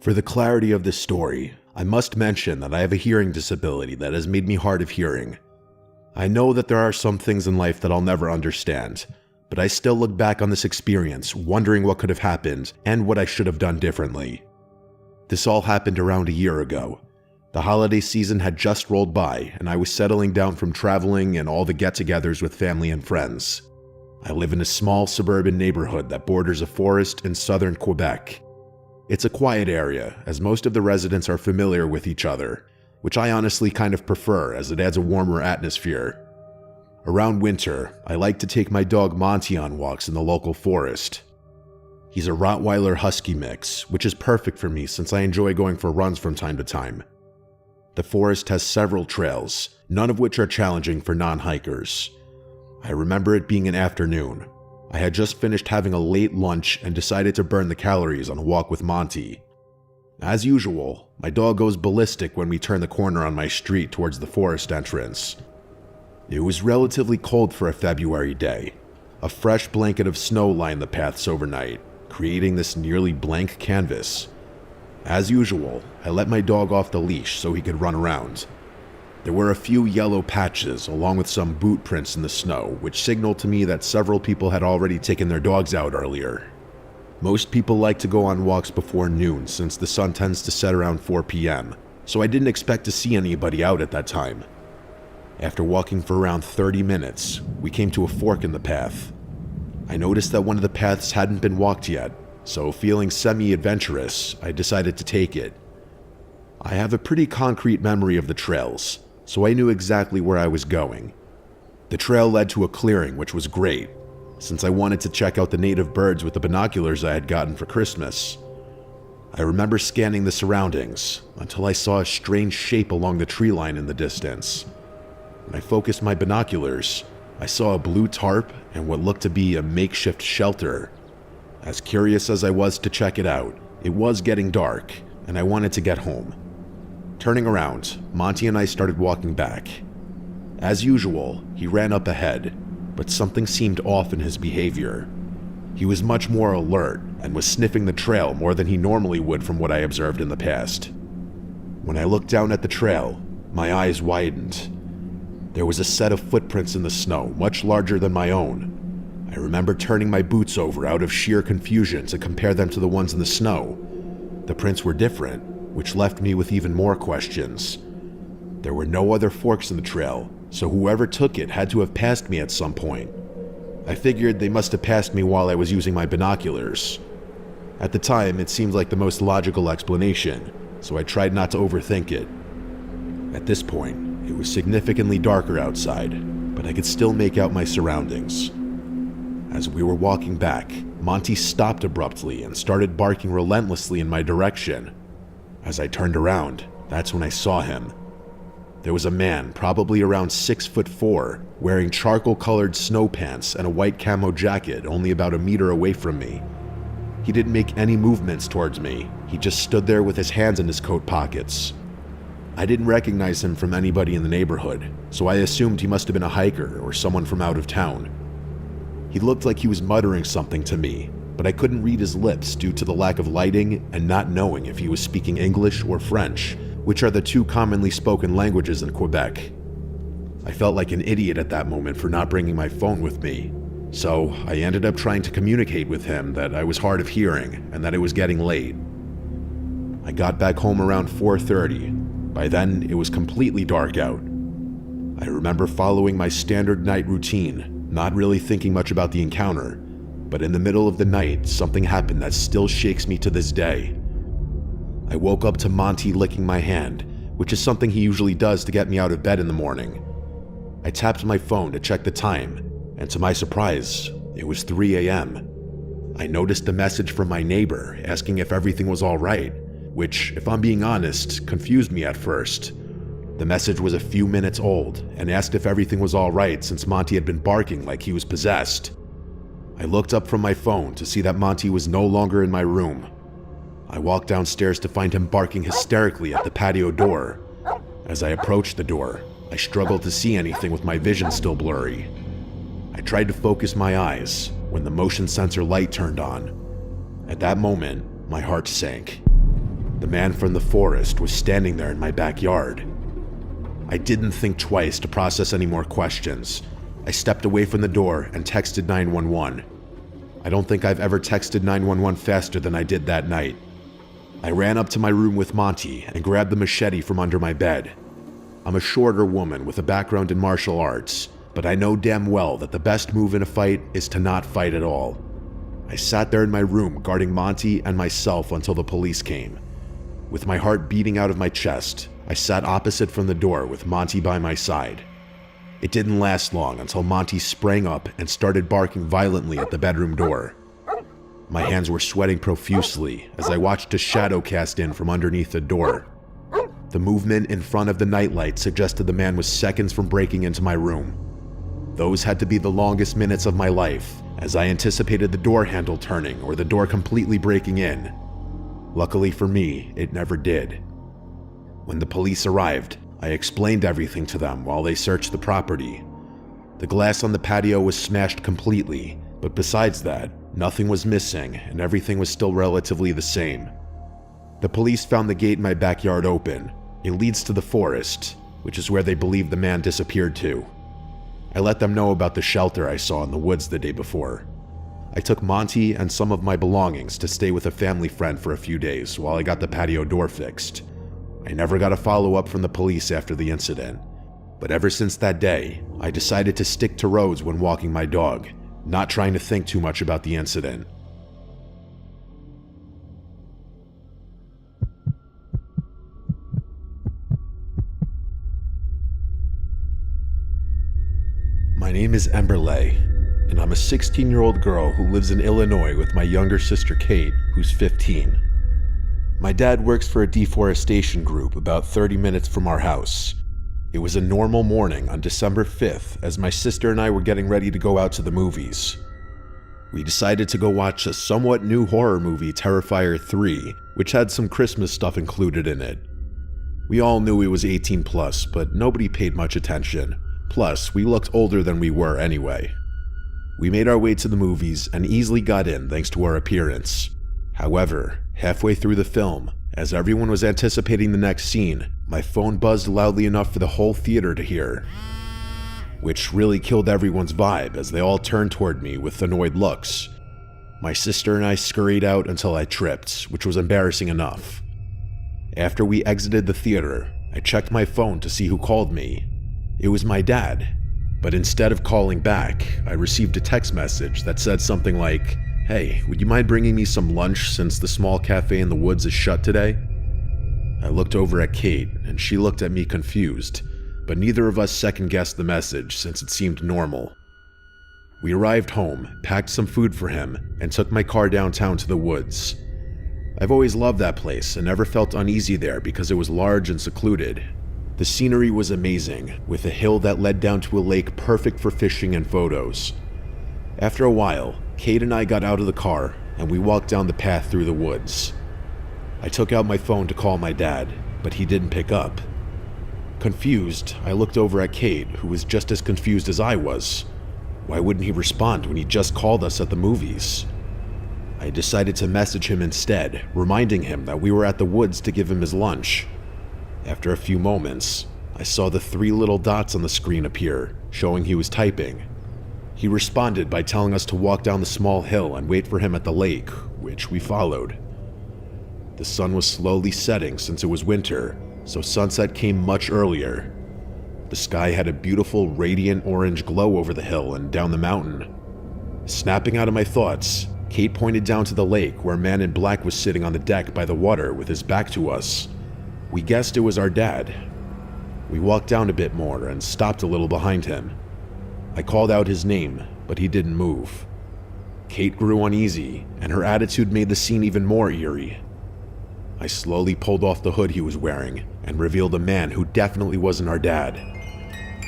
For the clarity of this story, I must mention that I have a hearing disability that has made me hard of hearing. I know that there are some things in life that I'll never understand, but I still look back on this experience wondering what could have happened and what I should have done differently. This all happened around a year ago. The holiday season had just rolled by, and I was settling down from traveling and all the get-togethers with family and friends. I live in a small suburban neighborhood that borders a forest in southern Quebec. It's a quiet area, as most of the residents are familiar with each other, which I honestly kind of prefer as it adds a warmer atmosphere. Around winter, I like to take my dog Monty on walks in the local forest. He's a Rottweiler Husky mix, which is perfect for me since I enjoy going for runs from time to time. The forest has several trails, none of which are challenging for non-hikers. I remember it being an afternoon. I had just finished having a late lunch and decided to burn the calories on a walk with Monty. As usual, my dog goes ballistic when we turn the corner on my street towards the forest entrance. It was relatively cold for a February day. A fresh blanket of snow lined the paths overnight, creating this nearly blank canvas. As usual, I let my dog off the leash so he could run around. There were a few yellow patches along with some boot prints in the snow, which signaled to me that several people had already taken their dogs out earlier. Most people like to go on walks before noon since the sun tends to set around 4 p.m., so I didn't expect to see anybody out at that time. After walking for around 30 minutes, we came to a fork in the path. I noticed that one of the paths hadn't been walked yet, so feeling semi-adventurous, I decided to take it. I have a pretty concrete memory of the trails, so I knew exactly where I was going. The trail led to a clearing, which was great, since I wanted to check out the native birds with the binoculars I had gotten for Christmas. I remember scanning the surroundings until I saw a strange shape along the tree line in the distance. When I focused my binoculars, I saw a blue tarp and what looked to be a makeshift shelter. As curious as I was to check it out, it was getting dark, and I wanted to get home. Turning around, Monty and I started walking back. As usual, he ran up ahead, but something seemed off in his behavior. He was much more alert and was sniffing the trail more than he normally would from what I observed in the past. When I looked down at the trail, my eyes widened. There was a set of footprints in the snow, much larger than my own. I remember turning my boots over out of sheer confusion to compare them to the ones in the snow. The prints were different, which left me with even more questions. There were no other forks in the trail, so whoever took it had to have passed me at some point. I figured they must have passed me while I was using my binoculars. At the time, it seemed like the most logical explanation, so I tried not to overthink it. At this point, it was significantly darker outside, but I could still make out my surroundings. As we were walking back, Monty stopped abruptly and started barking relentlessly in my direction. As I turned around, that's when I saw him. There was a man, probably around 6'4", wearing charcoal-colored snow pants and a white camo jacket only about a meter away from me. He didn't make any movements towards me, he just stood there with his hands in his coat pockets. I didn't recognize him from anybody in the neighborhood, so I assumed he must have been a hiker or someone from out of town. He looked like he was muttering something to me, but I couldn't read his lips due to the lack of lighting and not knowing if he was speaking English or French, which are the two commonly spoken languages in Quebec. I felt like an idiot at that moment for not bringing my phone with me, so I ended up trying to communicate with him that I was hard of hearing and that it was getting late. I got back home around 4:30. By then, it was completely dark out. I remember following my standard night routine, not really thinking much about the encounter, but in the middle of the night, something happened that still shakes me to this day. I woke up to Monty licking my hand, which is something he usually does to get me out of bed in the morning. I tapped my phone to check the time, and to my surprise, it was 3 a.m. I noticed a message from my neighbor asking if everything was all right, which, if I'm being honest, confused me at first. The message was a few minutes old and asked if everything was all right since Monty had been barking like he was possessed. I looked up from my phone to see that Monty was no longer in my room. I walked downstairs to find him barking hysterically at the patio door. As I approached the door, I struggled to see anything with my vision still blurry. I tried to focus my eyes when the motion sensor light turned on. At that moment, my heart sank. The man from the forest was standing there in my backyard. I didn't think twice to process any more questions. I stepped away from the door and texted 911. I don't think I've ever texted 911 faster than I did that night. I ran up to my room with Monty and grabbed the machete from under my bed. I'm a shorter woman with a background in martial arts, but I know damn well that the best move in a fight is to not fight at all. I sat there in my room guarding Monty and myself until the police came. With my heart beating out of my chest, I sat opposite from the door with Monty by my side. It didn't last long until Monty sprang up and started barking violently at the bedroom door. My hands were sweating profusely as I watched a shadow cast in from underneath the door. The movement in front of the nightlight suggested the man was seconds from breaking into my room. Those had to be the longest minutes of my life, as I anticipated the door handle turning or the door completely breaking in. Luckily for me, it never did. When the police arrived, I explained everything to them while they searched the property. The glass on the patio was smashed completely, but besides that, nothing was missing and everything was still relatively the same. The police found the gate in my backyard open. It leads to the forest, which is where they believe the man disappeared to. I let them know about the shelter I saw in the woods the day before. I took Monty and some of my belongings to stay with a family friend for a few days while I got the patio door fixed. I never got a follow-up from the police after the incident, but ever since that day, I decided to stick to roads when walking my dog, not trying to think too much about the incident. My name is Emberley, and I'm a 16-year-old girl who lives in Illinois with my younger sister Kate, who's 15. My dad works for a deforestation group about 30 minutes from our house. It was a normal morning on December 5th as my sister and I were getting ready to go out to the movies. We decided to go watch a somewhat new horror movie, Terrifier 3, which had some Christmas stuff included in it. We all knew it was 18 plus, but nobody paid much attention. Plus, we looked older than we were anyway. We made our way to the movies and easily got in thanks to our appearance. However, halfway through the film, as everyone was anticipating the next scene, my phone buzzed loudly enough for the whole theater to hear, which really killed everyone's vibe as they all turned toward me with annoyed looks. My sister and I scurried out until I tripped, which was embarrassing enough. After we exited the theater, I checked my phone to see who called me. It was my dad, but instead of calling back, I received a text message that said something like, "Hey, would you mind bringing me some lunch since the small cafe in the woods is shut today?" I looked over at Kate, and she looked at me confused, but neither of us second-guessed the message since it seemed normal. We arrived home, packed some food for him, and took my car downtown to the woods. I've always loved that place and never felt uneasy there because it was large and secluded. The scenery was amazing, with a hill that led down to a lake perfect for fishing and photos. After a while, Kate and I got out of the car, and we walked down the path through the woods. I took out my phone to call my dad, but he didn't pick up. Confused, I looked over at Kate, who was just as confused as I was. Why wouldn't he respond when he just called us at the movies? I decided to message him instead, reminding him that we were at the woods to give him his lunch. After a few moments, I saw the 3 little dots on the screen appear, showing he was typing. He responded by telling us to walk down the small hill and wait for him at the lake, which we followed. The sun was slowly setting since it was winter, so sunset came much earlier. The sky had a beautiful radiant orange glow over the hill and down the mountain. Snapping out of my thoughts, Kate pointed down to the lake where a man in black was sitting on the deck by the water with his back to us. We guessed it was our dad. We walked down a bit more and stopped a little behind him. I called out his name, but he didn't move. Kate grew uneasy, and her attitude made the scene even more eerie. I slowly pulled off the hood he was wearing and revealed a man who definitely wasn't our dad.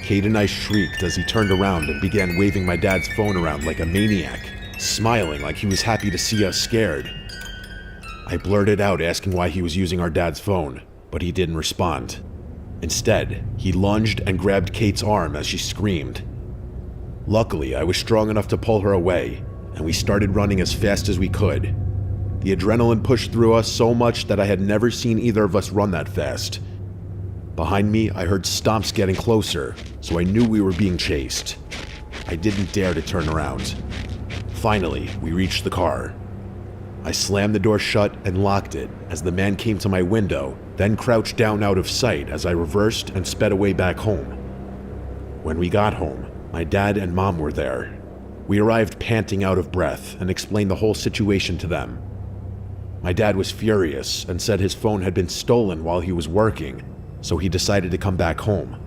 Kate and I shrieked as he turned around and began waving my dad's phone around like a maniac, smiling like he was happy to see us scared. I blurted out asking why he was using our dad's phone, but he didn't respond. Instead, he lunged and grabbed Kate's arm as she screamed. Luckily, I was strong enough to pull her away, and we started running as fast as we could. The adrenaline pushed through us so much that I had never seen either of us run that fast. Behind me, I heard stomps getting closer, so I knew we were being chased. I didn't dare to turn around. Finally, we reached the car. I slammed the door shut and locked it as the man came to my window, then crouched down out of sight as I reversed and sped away back home. When we got home, my dad and mom were there. We arrived panting out of breath and explained the whole situation to them. My dad was furious and said his phone had been stolen while he was working, so he decided to come back home.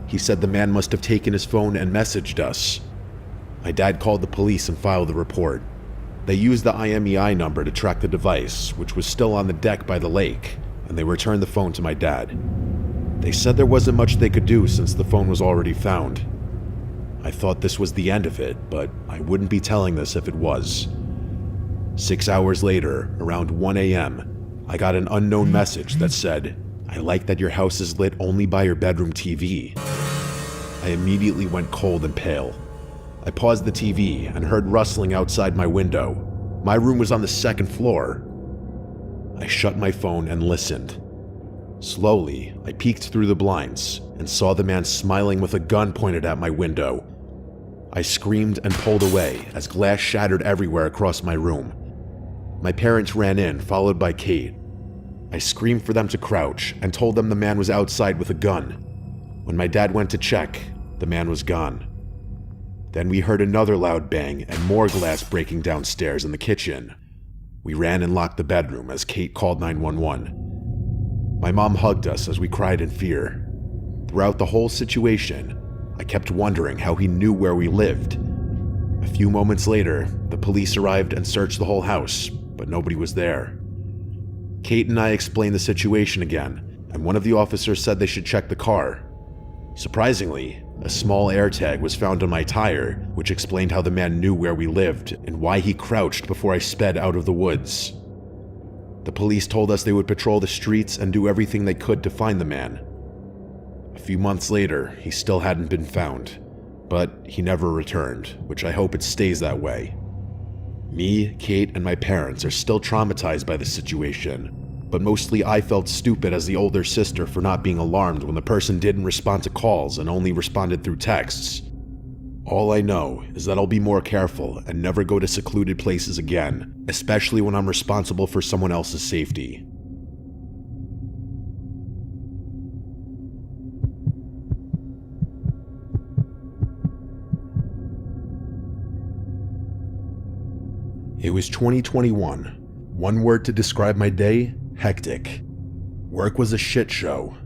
He said the man must have taken his phone and messaged us. My dad called the police and filed the report. They used the IMEI number to track the device, which was still on the deck by the lake, and they returned the phone to my dad. They said there wasn't much they could do since the phone was already found. I thought this was the end of it, but I wouldn't be telling this if it was. 6 hours later, around 1 a.m., I got an unknown message that said, "I like that your house is lit only by your bedroom TV." I immediately went cold and pale. I paused the TV and heard rustling outside my window. My room was on the second floor. I shut my phone and listened. Slowly, I peeked through the blinds and saw the man smiling with a gun pointed at my window. I screamed and pulled away as glass shattered everywhere across my room. My parents ran in, followed by Kate. I screamed for them to crouch and told them the man was outside with a gun. When my dad went to check, the man was gone. Then we heard another loud bang and more glass breaking downstairs in the kitchen. We ran and locked the bedroom as Kate called 911. My mom hugged us as we cried in fear. Throughout the whole situation, I kept wondering how he knew where we lived. A few moments later, the police arrived and searched the whole house, but nobody was there. Kate and I explained the situation again, and one of the officers said they should check the car. Surprisingly, a small air tag was found on my tire, which explained how the man knew where we lived and why he crouched before I sped out of the woods. The police told us they would patrol the streets and do everything they could to find the man. A few months later, he still hadn't been found, but he never returned, which I hope it stays that way. Me, Kate, and my parents are still traumatized by the situation, but mostly I felt stupid as the older sister for not being alarmed when the person didn't respond to calls and only responded through texts. All I know is that I'll be more careful and never go to secluded places again, especially when I'm responsible for someone else's safety. It was 2021. One word to describe my day: hectic. Work was a shit show.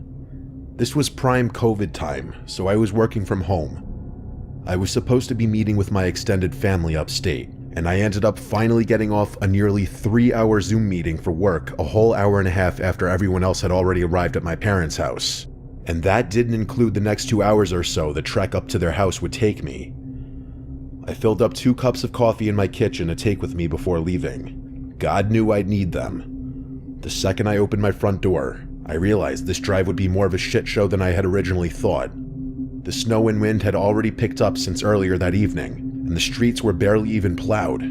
This was prime COVID time, so I was working from home. I was supposed to be meeting with my extended family upstate, and I ended up finally getting off a nearly 3-hour Zoom meeting for work a whole hour and a half after everyone else had already arrived at my parents' house. And that didn't include the next 2 hours or so the trek up to their house would take me. I filled up 2 cups of coffee in my kitchen to take with me before leaving. God knew I'd need them. The second I opened my front door, I realized this drive would be more of a shit show than I had originally thought. The snow and wind had already picked up since earlier that evening, and the streets were barely even plowed.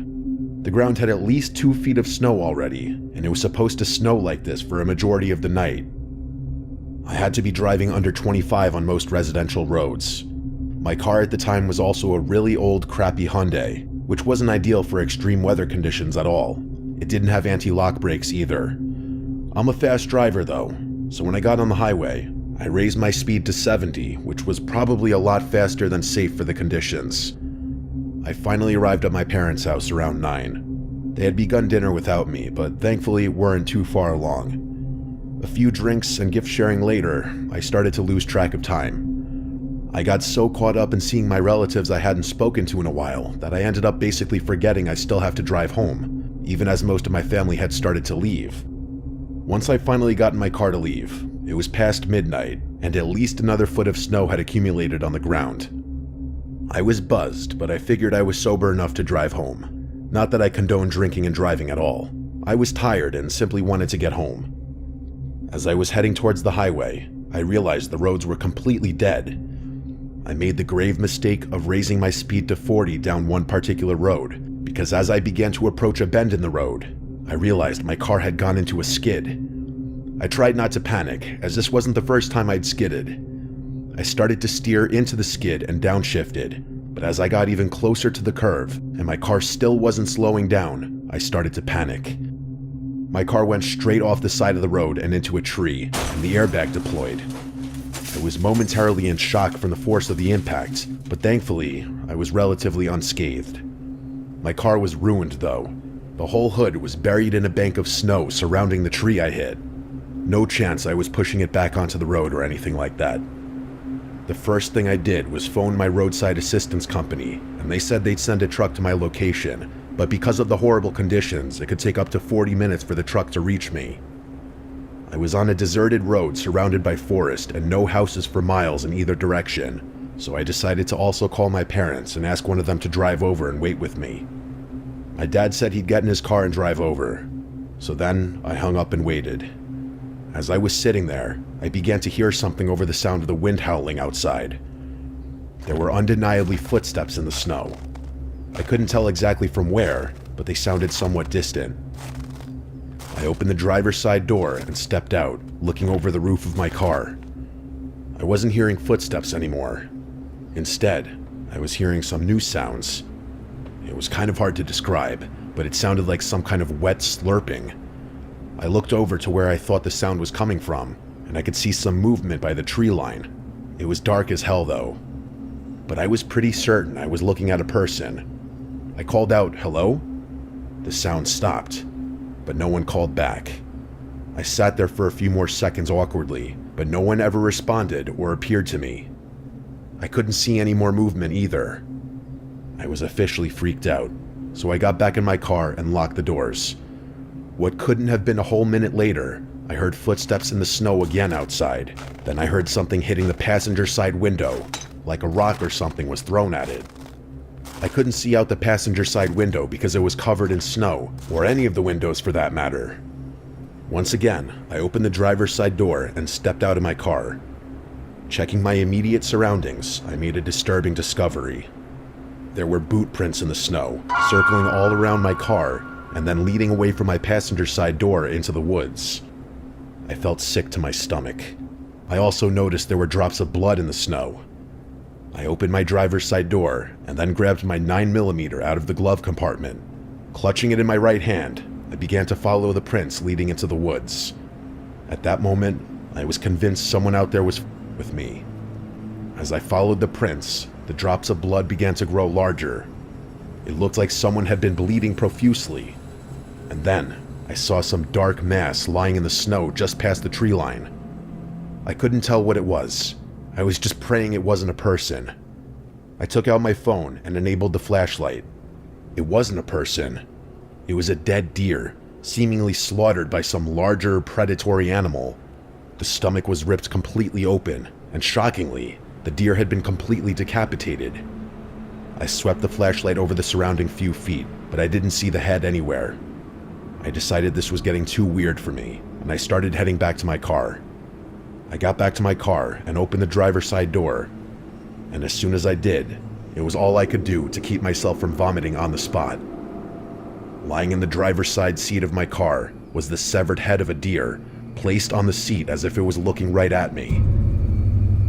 The ground had at least 2 feet of snow already, and it was supposed to snow like this for a majority of the night. I had to be driving under 25 on most residential roads. My car at the time was also a really old, crappy Hyundai, which wasn't ideal for extreme weather conditions at all. It didn't have anti-lock brakes either. I'm a fast driver though, so when I got on the highway, I raised my speed to 70, which was probably a lot faster than safe for the conditions. I finally arrived at my parents' house around 9. They had begun dinner without me, but thankfully weren't too far along. A few drinks and gift sharing later, I started to lose track of time. I got so caught up in seeing my relatives I hadn't spoken to in a while that I ended up basically forgetting I still have to drive home, even as most of my family had started to leave. Once I finally got in my car to leave, it was past midnight, and at least another foot of snow had accumulated on the ground. I was buzzed, but I figured I was sober enough to drive home. Not that I condone drinking and driving at all. I was tired and simply wanted to get home. As I was heading towards the highway, I realized the roads were completely dead. I made the grave mistake of raising my speed to 40 down one particular road, because as I began to approach a bend in the road, I realized my car had gone into a skid. I tried not to panic, as this wasn't the first time I'd skidded. I started to steer into the skid and downshifted, but as I got even closer to the curve and my car still wasn't slowing down, I started to panic. My car went straight off the side of the road and into a tree, and the airbag deployed. I was momentarily in shock from the force of the impact, but thankfully, I was relatively unscathed. My car was ruined though. The whole hood was buried in a bank of snow surrounding the tree I hit. No chance I was pushing it back onto the road or anything like that. The first thing I did was phone my roadside assistance company, and they said they'd send a truck to my location, but because of the horrible conditions, it could take up to 40 minutes for the truck to reach me. I was on a deserted road surrounded by forest and no houses for miles in either direction, so I decided to also call my parents and ask one of them to drive over and wait with me. My dad said he'd get in his car and drive over, so then I hung up and waited. As I was sitting there, I began to hear something over the sound of the wind howling outside. There were undeniably footsteps in the snow. I couldn't tell exactly from where, but they sounded somewhat distant. I opened the driver's side door and stepped out, looking over the roof of my car. I wasn't hearing footsteps anymore. Instead, I was hearing some new sounds. It was kind of hard to describe, but it sounded like some kind of wet slurping. I looked over to where I thought the sound was coming from, and I could see some movement by the tree line. It was dark as hell though, but I was pretty certain I was looking at a person. I called out, "Hello?" The sound stopped, but no one called back. I sat there for a few more seconds awkwardly, but no one ever responded or appeared to me. I couldn't see any more movement either. I was officially freaked out, so I got back in my car and locked the doors. What couldn't have been a whole minute later, I heard footsteps in the snow again outside. Then I heard something hitting the passenger side window, like a rock or something was thrown at it. I couldn't see out the passenger side window because it was covered in snow, or any of the windows for that matter. Once again, I opened the driver's side door and stepped out of my car. Checking my immediate surroundings, I made a disturbing discovery. There were boot prints in the snow, circling all around my car, and then leading away from my passenger side door into the woods. I felt sick to my stomach. I also noticed there were drops of blood in the snow. I opened my driver's side door and then grabbed my 9mm out of the glove compartment. Clutching it in my right hand, I began to follow the prints leading into the woods. At that moment, I was convinced someone out there was with me. As I followed the prints, the drops of blood began to grow larger. It looked like someone had been bleeding profusely. And then, I saw some dark mass lying in the snow just past the tree line. I couldn't tell what it was. I was just praying it wasn't a person. I took out my phone and enabled the flashlight. It wasn't a person. It was a dead deer, seemingly slaughtered by some larger, predatory animal. The stomach was ripped completely open, and shockingly, the deer had been completely decapitated. I swept the flashlight over the surrounding few feet, but I didn't see the head anywhere. I decided this was getting too weird for me, and I started heading back to my car. I got back to my car and opened the driver's side door, and as soon as I did, it was all I could do to keep myself from vomiting on the spot. Lying in the driver's side seat of my car was the severed head of a deer, placed on the seat as if it was looking right at me.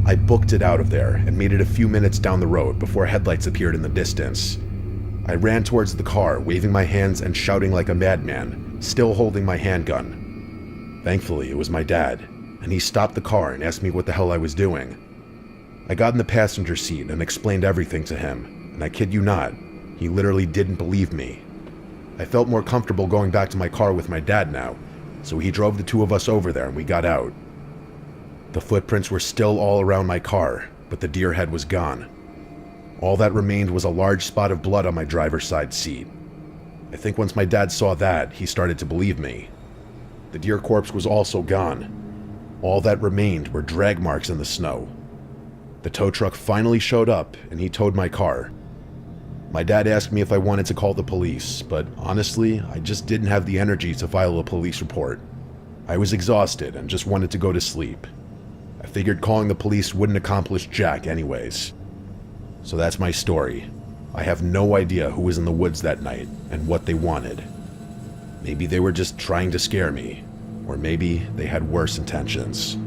I booked it out of there and made it a few minutes down the road before headlights appeared in the distance. I ran towards the car, waving my hands and shouting like a madman, still holding my handgun. Thankfully, it was my dad, and he stopped the car and asked me what the hell I was doing. I got in the passenger seat and explained everything to him, and I kid you not, he literally didn't believe me. I felt more comfortable going back to my car with my dad now, so he drove the two of us over there and we got out. The footprints were still all around my car, but the deer head was gone. All that remained was a large spot of blood on my driver's side seat. I think once my dad saw that, he started to believe me. The deer corpse was also gone. All that remained were drag marks in the snow. The tow truck finally showed up, and he towed my car. My dad asked me if I wanted to call the police, but honestly, I just didn't have the energy to file a police report. I was exhausted and just wanted to go to sleep. I figured calling the police wouldn't accomplish jack anyways. So that's my story. I have no idea who was in the woods that night and what they wanted. Maybe they were just trying to scare me, or maybe they had worse intentions.